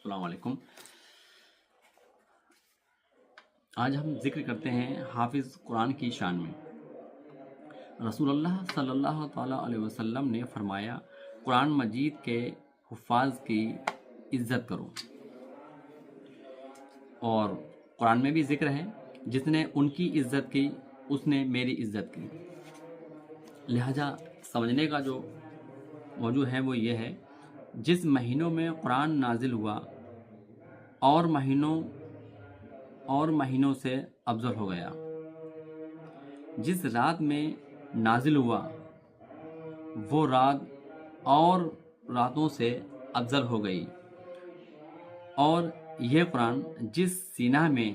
السلام علیکم۔ آج ہم ذکر کرتے ہیں حافظ قرآن کی شان میں۔ رسول اللہ صلی اللہ تعالیٰ علیہ وسلم نے فرمایا، قرآن مجید کے حفاظ کی عزت کرو۔ اور قرآن میں بھی ذکر ہے، جس نے ان کی عزت کی اس نے میری عزت کی۔ لہذا سمجھنے کا جو موضوع ہے وہ یہ ہے، جس مہینوں میں قرآن نازل ہوا اور مہینوں سے افضل ہو گیا، جس رات میں نازل ہوا وہ رات اور راتوں سے افضل ہو گئی، اور یہ قرآن جس سینہ میں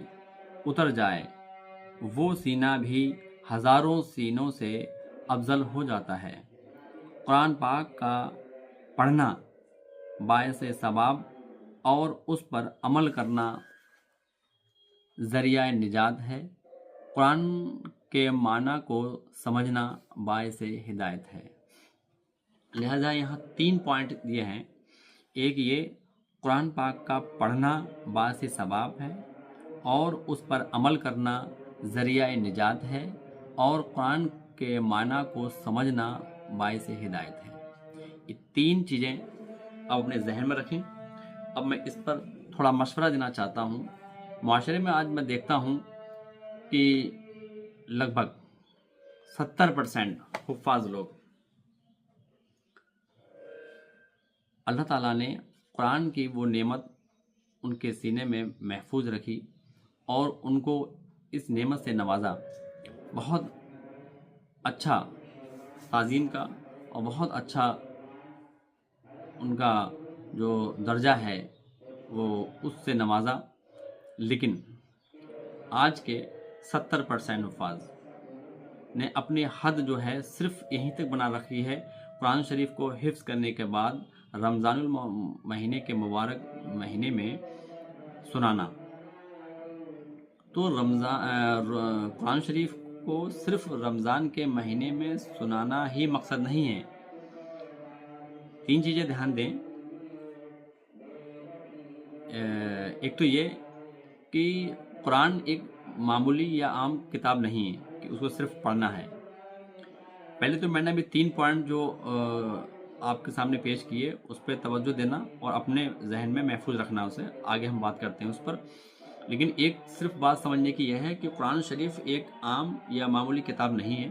اتر جائے وہ سینہ بھی ہزاروں سینوں سے افضل ہو جاتا ہے۔ قرآن پاک کا پڑھنا باعث ثواب اور اس پر عمل کرنا ذریعہ نجات ہے۔ قرآن کے معنی کو سمجھنا باعث ہدایت ہے۔ لہذا یہاں 3 پوائنٹ یہ ہیں۔ ایک یہ، قرآن پاک کا پڑھنا باعث ثواب ہے اور اس پر عمل کرنا ذریعہ نجات ہے، اور قرآن کے معنی کو سمجھنا باعث ہدایت ہے۔ یہ 3 چیزیں اب اپنے ذہن میں رکھیں۔ اب میں اس پر تھوڑا مشورہ دینا چاہتا ہوں۔ معاشرے میں آج میں دیکھتا ہوں کہ لگ بھگ 70% حفاظ لوگ، اللہ تعالیٰ نے قرآن کی وہ نعمت ان کے سینے میں محفوظ رکھی اور ان کو اس نعمت سے نوازا۔ بہت اچھا تعظیم کا اور بہت اچھا ان کا جو درجہ ہے وہ اس سے نوازا، لیکن آج کے 70% حفاظ نے اپنی حد جو ہے صرف یہیں تک بنا رکھی ہے، قرآن شریف کو حفظ کرنے کے بعد رمضان المہینے کے مبارک مہینے میں سنانا۔ تو قرآن شریف کو صرف رمضان کے مہینے میں سنانا ہی مقصد نہیں ہے۔ 3 چیزیں دھیان دیں۔ ایک تو یہ کہ قرآن ایک معمولی یا عام کتاب نہیں ہے کہ اس کو صرف پڑھنا ہے۔ پہلے تو میں نے ابھی 3 پوائنٹ جو آپ کے سامنے پیش کیے اس پہ توجہ دینا اور اپنے ذہن میں محفوظ رکھنا، اسے آگے ہم بات کرتے ہیں اس پر۔ لیکن ایک صرف بات سمجھنے کی یہ ہے کہ قرآن شریف ایک عام یا معمولی کتاب نہیں ہے،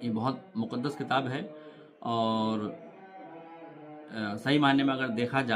یہ بہت مقدس کتاب ہے، اور صحیح معنی میں اگر دیکھا جائے